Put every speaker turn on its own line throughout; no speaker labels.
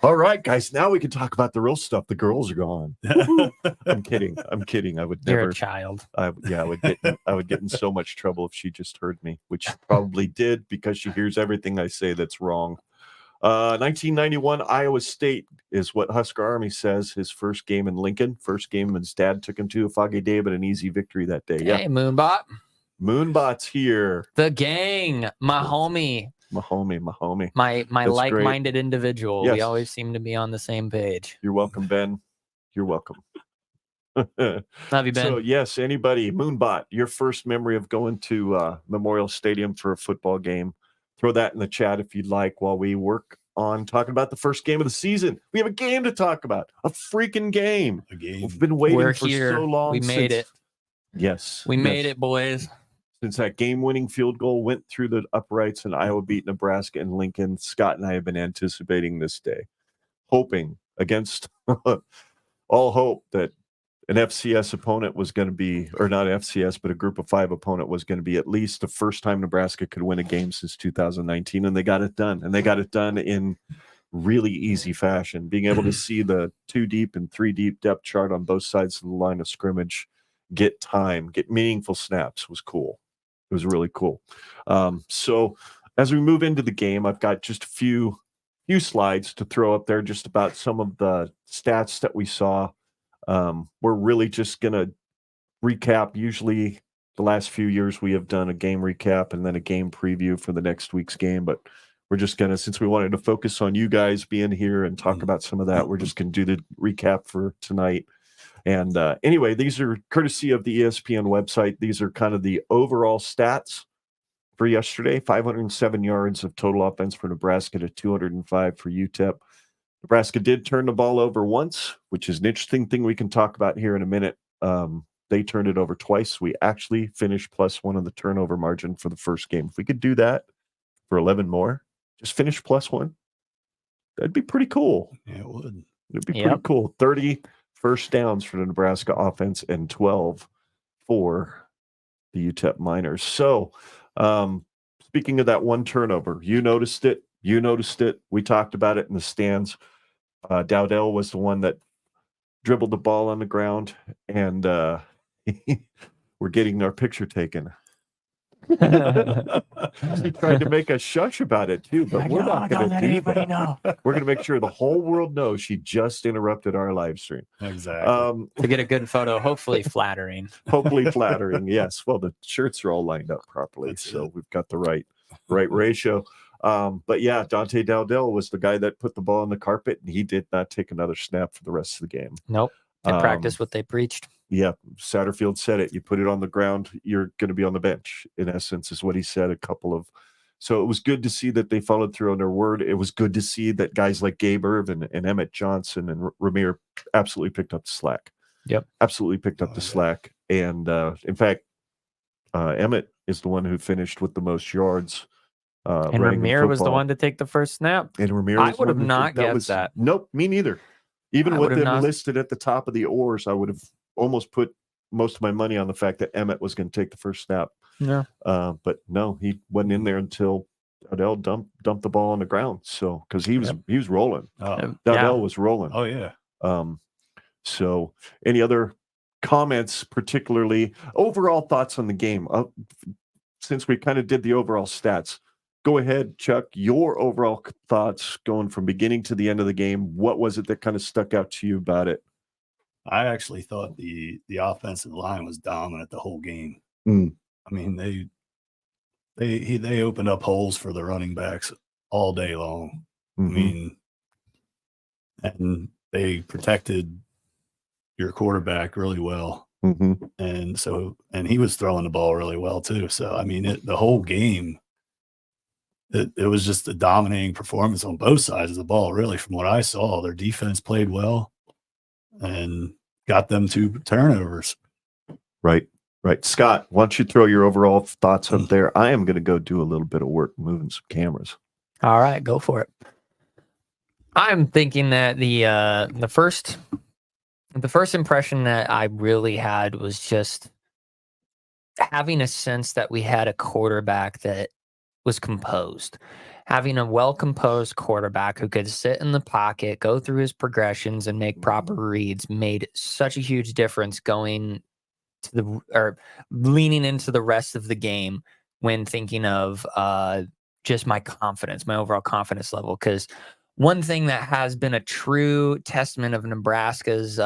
All right, guys. Now we can talk about the real stuff. The girls are gone. I'm kidding. I would never.
You're a child.
I would get in so much trouble if she just heard me, which she probably did because she hears everything I say that's wrong. 1991 Iowa State is what Husker Army says. His first game in Lincoln. First game his dad took him to a foggy day, but an easy victory that day. Yeah.
Hey, Moonbot.
Moonbot's here.
The gang. My homie.
My homie.
My
That's
like-minded individual.
Yes.
We always seem to be on the same page.
You're welcome, Ben. You're welcome.
Love you, Ben.
So, yes, anybody, Moonbot, your first memory of going to Memorial Stadium for a football game, throw that in the chat if you'd like while we work on talking about the first game of the season. We have a game to talk about, a freaking game.
A game.
We've been waiting
We're
for
here.
so long.
We made it.
Yes.
We made it, boys.
Since that game-winning field goal went through the uprights and Iowa beat Nebraska and Lincoln, Scott and I have been anticipating this day, hoping against all hope that an FCS opponent was going to be, or not FCS, but a group of 5 opponent was going to be at least the first time Nebraska could win a game since 2019, and they got it done. And they got it done in really easy fashion. Being able to see the 2 deep and 3 deep depth chart on both sides of the line of scrimmage, get time, get meaningful snaps was cool. It was really cool. So as we move into the game, I've got just a few slides to throw up there just about some of the stats that we saw. We're really just going to recap. Usually the last few years we have done a game recap and then a game preview for the next week's game. But we're just going to, since we wanted to focus on you guys being here and talk about some of that, we're just going to do the recap for tonight. And anyway, these are courtesy of the ESPN website. These are kind of the overall stats for yesterday. 507 yards of total offense for Nebraska to 205 for UTEP. Nebraska did turn the ball over once, which is an interesting thing we can talk about here in a minute. They turned it over twice. We actually finished +1 on the turnover margin for the first game. If we could do that for 11 more, just finish +1, that'd be pretty cool.
Yeah, it would.
It'd be pretty cool. 30 first downs for the Nebraska offense and 12 for the UTEP Miners. So, speaking of that one turnover, you noticed it. We talked about it in the stands. Dowdell was the one that dribbled the ball on the ground, and we're getting our picture taken. He tried to make us shush about it too, but we're not going to do that.
Know.
We're going to make sure the whole world knows she just interrupted our live stream.
Exactly.
To get a good photo, hopefully flattering.
Hopefully flattering, yes. Well, the shirts are all lined up properly, so we've got the right ratio. But yeah, Dante Dowdell was the guy that put the ball on the carpet, and he did not take another snap for the rest of the game.
Nope. They practiced what they preached.
Yeah, Satterfield said it. You put it on the ground, you're going to be on the bench, in essence, is what he said. So it was good to see that they followed through on their word. It was good to see that guys like Gabe Irvin and Emmett Johnson and Ramir absolutely picked up the slack.
Yep.
Absolutely picked up the slack. And in fact, Emmett is the one who finished with the most yards.
And Ramir was the one to take the first snap.
And Ramir,
I would have not guessed that.
Nope, me neither. Even with them listed at the top of the oars, I would have almost put most of my money on the fact that Emmett was going to take the first snap.
Yeah.
But no, he wasn't in there until Dowdell dumped the ball on the ground. So because he was rolling. Dowdell was rolling.
Oh yeah.
So any other comments, particularly overall thoughts on the game? Since we kind of did the overall stats, go ahead, Chuck, your overall thoughts going from beginning to the end of the game. What was it that kind of stuck out to you about it?
I actually thought the offensive line was dominant the whole game. I mean, they opened up holes for the running backs all day long. I mean, and they protected your quarterback really well. And he was throwing the ball really well too. So, I mean, the whole game, it was just a dominating performance on both sides of the ball, really. From what I saw, their defense played well and got them 2 turnovers.
Right. Scott, why don't you throw your overall thoughts up there? I am going to go do a little bit of work moving some cameras.
All right, go for it. I'm thinking that the first impression that I really had was just having a sense that we had a quarterback that was composed, having a well-composed quarterback who could sit in the pocket, go through his progressions, and make proper reads made such a huge difference going to the or leaning into the rest of the game when thinking of just my confidence, my overall confidence level. Because one thing that has been a true testament of Nebraska's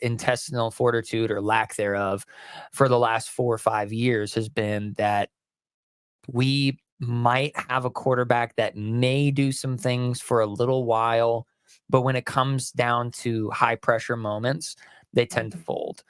intestinal fortitude or lack thereof for the last 4 or 5 years has been that we might have a quarterback that may do some things for a little while, but when it comes down to high pressure moments, they tend to fold.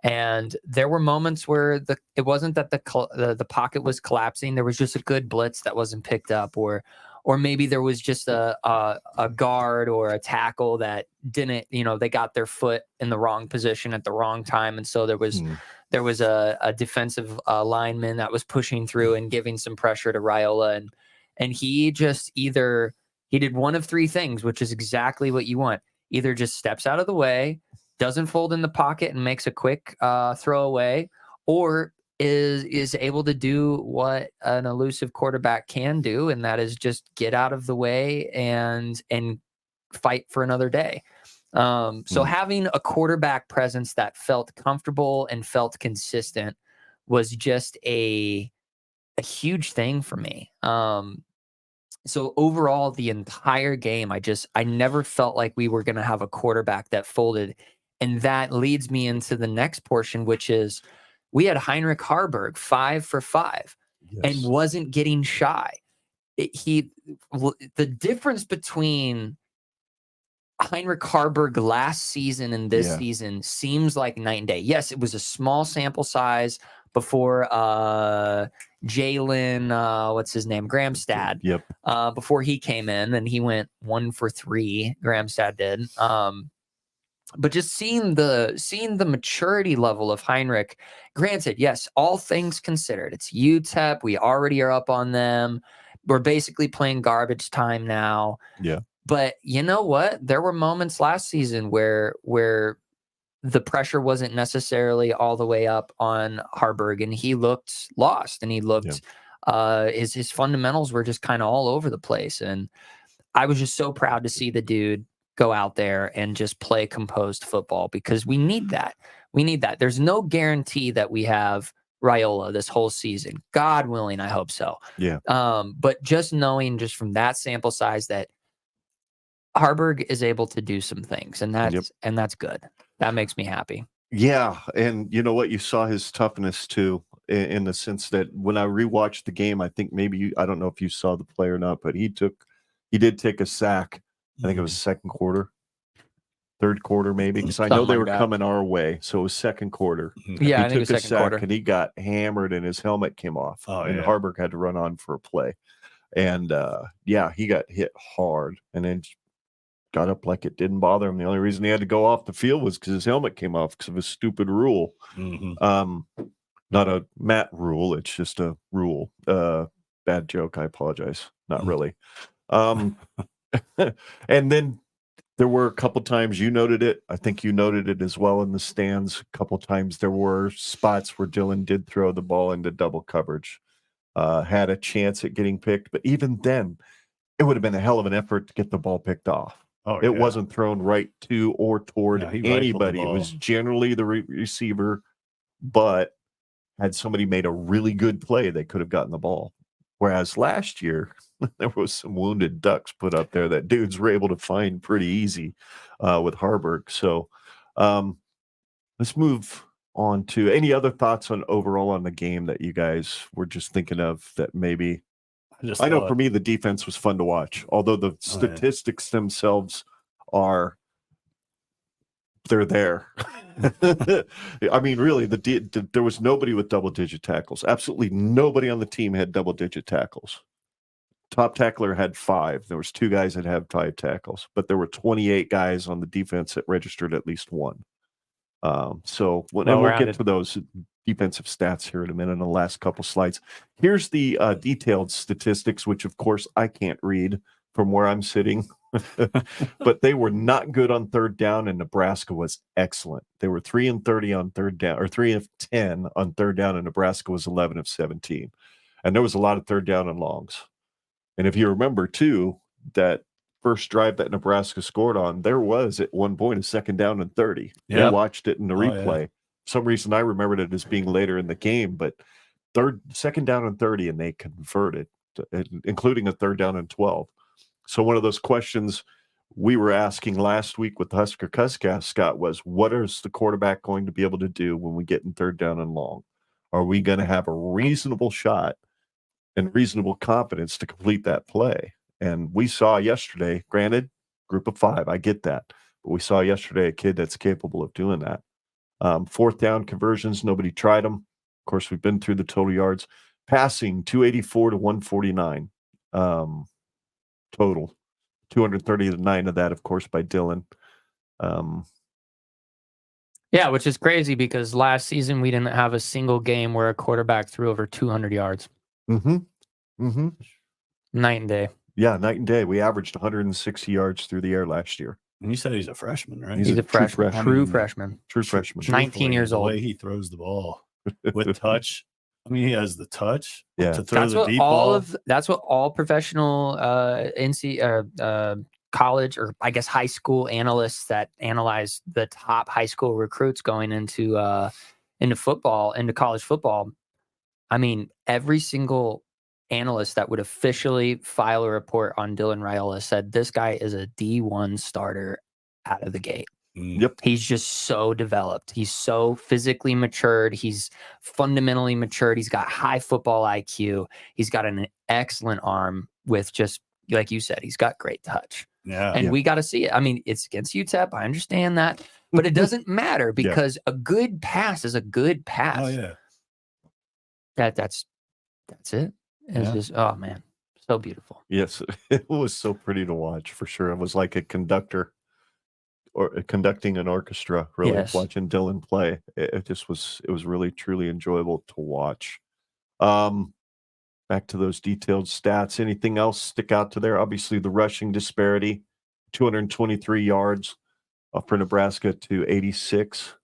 And there were moments where it wasn't that the pocket was collapsing. There was just a good blitz that wasn't picked up, or maybe there was just a guard or a tackle that didn't, they got their foot in the wrong position at the wrong time, and so there was a defensive lineman that was pushing through and giving some pressure to Raiola, and he just he did one of 3 things, which is exactly what you want. Either just steps out of the way, doesn't fold in the pocket and makes a quick throw away, or is able to do what an elusive quarterback can do, and that is just get out of the way and fight for another day. So having a quarterback presence that felt comfortable and felt consistent was just a huge thing for me. So overall, the entire game, I never felt like we were going to have a quarterback that folded. And that leads me into the next portion, which is we had Heinrich Harburg 5 for 5 and wasn't getting shy. The difference between Heinrich Harburg last season and this season seems like night and day. Yes, it was a small sample size before Jalen, what's his name? Gramstad.
Yep.
Before he came in, and he went 1 for 3. Gramstad did. But just seeing the maturity level of Heinrich, granted, yes, all things considered, it's UTEP. We already are up on them. We're basically playing garbage time now.
Yeah.
But you know what? There were moments last season where the pressure wasn't necessarily all the way up on Harburg, and he looked lost, and he looked his fundamentals were just kind of all over the place. And I was just so proud to see the dude go out there and just play composed football, because we need that. We need that. There's no guarantee that we have Raiola this whole season. God willing, I hope so.
Yeah.
But just knowing just from that sample size that Harburg is able to do some things, and that's good. That makes me happy.
Yeah, and you know what? You saw his toughness too, in the sense that when I rewatched the game, I think maybe I don't know if you saw the play or not, but he did take a sack. I think it was second quarter, third quarter maybe, because I know they were coming our way, so it was second quarter.
Yeah, I think it was
took a
second
sack
quarter,
and he got hammered, and his helmet came off. And Harburg had to run on for a play, and he got hit hard, and then got up like it didn't bother him. The only reason he had to go off the field was because his helmet came off because of a stupid rule. Not a Matt rule. It's just a rule. Bad joke. I apologize. Not really. And then there were a couple times you noted it. I think you noted it as well in the stands. A couple times there were spots where Dylan did throw the ball into double coverage. Had a chance at getting picked, but even then, it would have been a hell of an effort to get the ball picked off. It wasn't thrown right to or toward anybody. It was generally the receiver, but had somebody made a really good play, they could have gotten the ball. Whereas last year, there was some wounded ducks put up there that dudes were able to find pretty easy with Harburg. So let's move on to any other thoughts on overall on the game that you guys were just thinking of that maybe. I know for me, the defense was fun to watch, although the statistics themselves they're there. I mean, really, there was nobody with double-digit tackles. Absolutely nobody on the team had double-digit tackles. Top tackler had 5. There was 2 guys that had 5 tackles, but there were 28 guys on the defense that registered at least 1. So we'll get to those defensive stats here in a minute in the last couple slides. Here's the detailed statistics, which of course I can't read from where I'm sitting, but they were not good on third down, and Nebraska was excellent. They were 3 of 30 on third down, or 3 of 10 on third down, and Nebraska was 11 of 17. And there was a lot of third down and longs. And if you remember too, that first drive that Nebraska scored on, there was at one point a 2nd down and 30.
Yep.
We watched it in the replay.
Yeah.
For some reason I remembered it as being later in the game, but 2nd down and 30, and they converted, including a 3rd down and 12. So one of those questions we were asking last week with the Husker Podcast, Scott, was what is the quarterback going to be able to do when we get in 3rd down and long? Are we going to have a reasonable shot and reasonable confidence to complete that play? And we saw yesterday, granted, group of 5, I get that. But we saw yesterday a kid that's capable of doing that. 4th down conversions, nobody tried them. Of course, we've been through the total yards. Passing, 284 to 149 total. 239 of that, of course, by Dylan.
Yeah, which is crazy because last season we didn't have a single game where a quarterback threw over 200 yards.
Mm-hmm. Mm-hmm.
Night and day.
Yeah, night and day. We averaged 160 yards through the air last year.
And you said he's a freshman, right?
He's a freshman.
true
freshman.
True freshman.
19 years
the
old.
way he throws the ball with touch. I mean, he has the touch
Yeah.
to throw
That's
the
what
deep
all
ball.
of that's what all professional college, or I guess high school analysts that analyze the top high school recruits going into football, into college football. I mean, every single analyst that would officially file a report on Dylan Raiola said this guy is a D1 starter out of the gate.
Yep.
He's just so developed. He's so physically matured. He's fundamentally matured. He's got high football IQ. He's got an excellent arm with, just like you said, he's got great touch.
Yeah.
And we got to see it. I mean, it's against UTEP. I understand that, but it doesn't matter because a good pass is a good pass.
Oh, yeah.
That's it. It's just, oh man, so beautiful.
Yes, it was so pretty to watch for sure. It was like a conductor or conducting an orchestra, really.
Yes.
Watching Dylan play. It was really truly enjoyable to watch. Back to those detailed stats. Anything else stick out to there? Obviously the rushing disparity, 223 yards for Nebraska to 86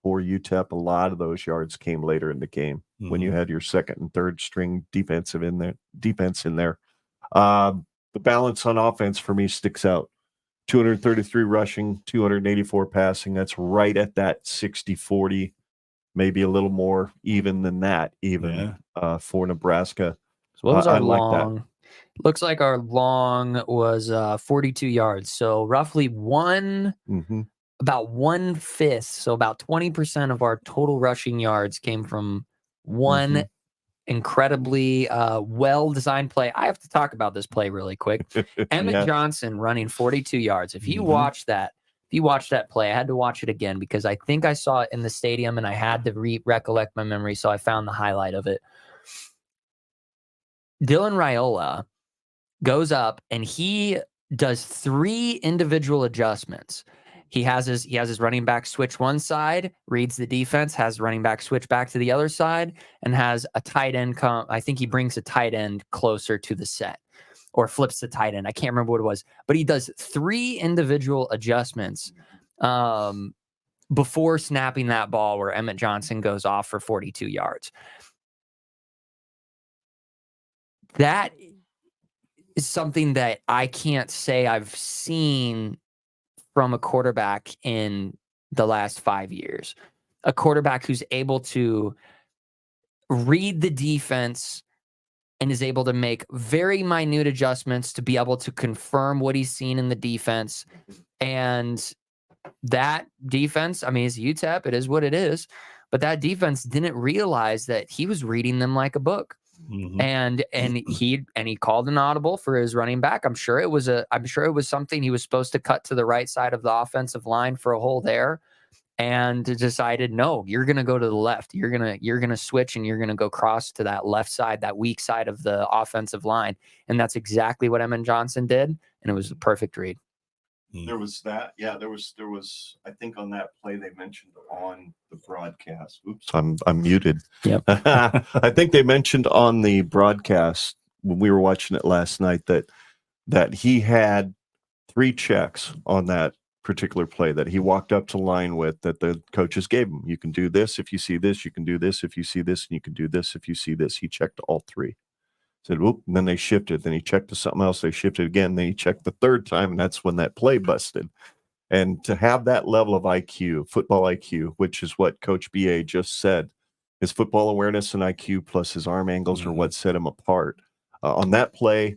for UTEP. A lot of those yards came later in the game when you had your 2nd and 3rd string defense in there. The balance on offense for me sticks out. 233 rushing, 284 passing. That's right at that 60-40, maybe a little more even than that, for Nebraska.
So what was our
I like
long?
that.
Looks like our long was 42 yards. So roughly about 1/5. So about 20% of our total rushing yards came from one incredibly well-designed play. I have to talk about this play really quick. Emmett Johnson running 42 yards. If you watch that play, I had to watch it again because I think I saw it in the stadium and I had to recollect my memory. So I found the highlight of it. Dylan Raiola goes up and he does 3 individual adjustments. He has his running back switch one side, reads the defense, has running back switch back to the other side, and has a tight end come. I think he brings a tight end closer to the set or flips the tight end. I can't remember what it was, but he does 3 individual adjustments before snapping that ball where Emmett Johnson goes off for 42 yards. That is something that I can't say I've seen from a quarterback in the last 5 years. A quarterback who's able to read the defense and is able to make very minute adjustments to be able to confirm what he's seen in the defense. And that defense, I mean, it's UTEP, it is what it is, but that defense didn't realize that he was reading them like a book. And he called an audible for his running back. I'm sure it was something he was supposed to cut to the right side of the offensive line for a hole there, and decided, no, you're gonna go to the left. You're gonna switch and you're gonna go cross to that left side, that weak side of the offensive line. And that's exactly what Emmett Johnson did, and it was the perfect read.
There was that. Yeah, there was, I think on that play they mentioned on the broadcast. Oops, I'm muted.
Yep.
I think they mentioned on the broadcast when we were watching it last night that he had 3 checks on that particular play that he walked up to line with, that the coaches gave him. You can do this if you see this, you can do this if you see this, and you can do this if you see this. He checked all 3. Said, whoop, and then they shifted. Then he checked to something else. They shifted again. Then he checked the third time, and that's when that play busted. And to have that level of IQ, football IQ, which is what Coach BA just said, his football awareness and IQ plus his arm angles are what set him apart. On that play,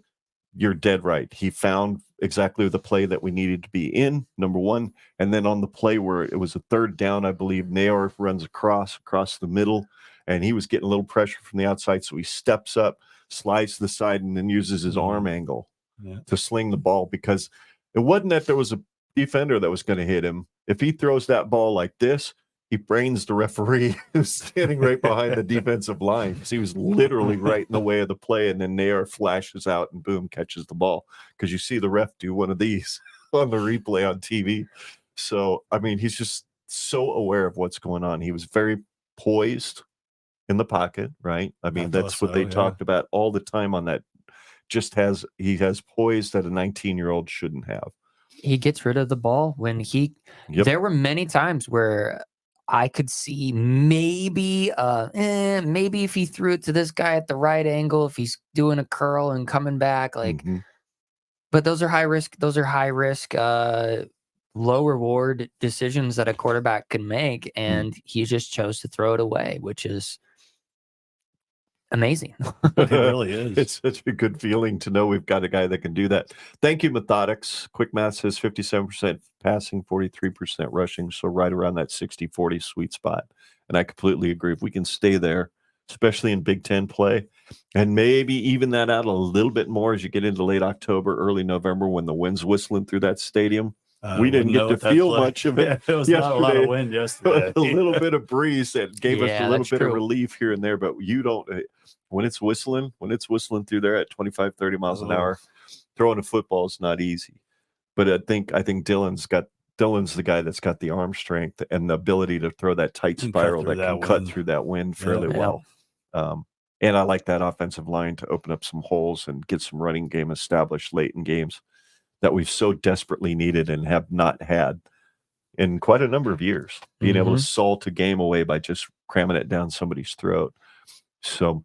you're dead right. He found exactly the play that we needed to be in, number one. And then on the play where it was a third down, I believe Naor runs across the middle, and he was getting a little pressure from the outside. So he steps up, slides to the side, and then uses his arm angle to sling the ball, because it wasn't that there was a defender that was going to hit him. If he throws that ball like this, he brains the referee who's standing right behind the defensive line, because he was literally right in the way of the play. And then Nair flashes out and boom, catches the ball, because you see the ref do one of these on the replay on TV. So, I mean, he's just so aware of what's going on. He was very poised in the pocket, right? I mean, that's what they talked about all the time on that. He has poise that a 19-year-old shouldn't have.
He gets rid of the ball when there were many times where I could see maybe if he threw it to this guy at the right angle, if he's doing a curl and coming back, but those are high risk, low reward decisions that a quarterback can make. And he just chose to throw it away, which is amazing.
It really is.
It's such a good feeling to know we've got a guy that can do that. Thank you, Methodics. Quick math says 57% passing, 43% rushing. So right around that 60-40 sweet spot. And I completely agree. If we can stay there, especially in Big Ten play, and maybe even that out a little bit more as you get into late October, early November, when the wind's whistling through that stadium. We didn't get to feel much of it.
It was not a lot of wind yesterday.
A little bit of breeze that gave us a little bit of
true.
relief here and there, but you don't. When it's whistling through there at 25, 30 miles an hour, throwing a football is not easy. But I think Dylan's the guy that's got the arm strength and the ability to throw that tight spiral that can cut through that wind fairly well. And I like that offensive line to open up some holes and get some running game established late in games that we've so desperately needed and have not had in quite a number of years, being able to salt a game away by just cramming it down somebody's throat. So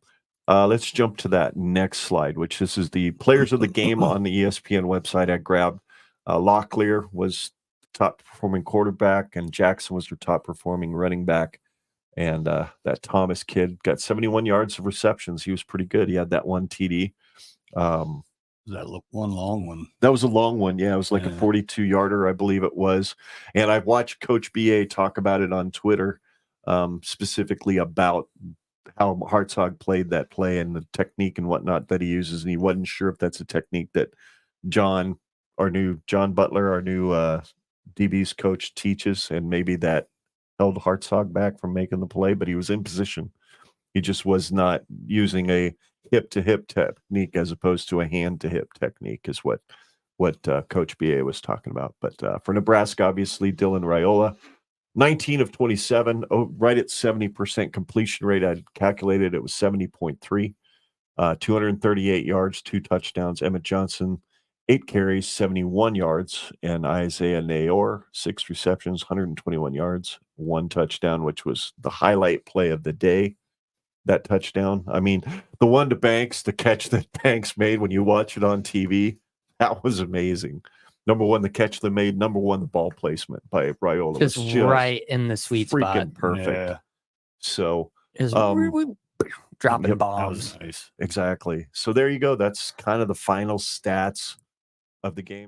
let's jump to that next slide, which this is the players of the game on the ESPN website. I grabbed Locklear was top performing quarterback, and Jackson was their top performing running back. And that Thomas kid got 71 yards of receptions. He was pretty good. He had that one TD.
That one long one.
That was a long one. Yeah, it was like a 42-yarder, I believe it was. And I've watched Coach BA talk about it on Twitter, specifically about how Hartzog played that play and the technique and whatnot that he uses. And he wasn't sure if that's a technique that John Butler, our new DB's coach, teaches, and maybe that held Hartzog back from making the play, but he was in position. He just was not using a hip-to-hip technique as opposed to a hand-to-hip technique is what Coach BA was talking about. But for Nebraska, obviously, Dylan Raiola, 19 of 27, right at 70% completion rate. I calculated it was 70.3, 238 yards, 2 touchdowns. Emmett Johnson, 8 carries, 71 yards. And Isaiah Nayor, 6 receptions, 121 yards, 1 touchdown, which was the highlight play of the day. That touchdown. I mean, the one to Banks, the catch that Banks made when you watch it on TV, that was amazing. Number one, the catch they made. Number one, the ball placement by Raiola.
Just right in the sweet spot.
Freaking perfect.
Yeah.
So,
dropping bombs.
That was nice.
Exactly. So there you go. That's kind of the final stats of the game.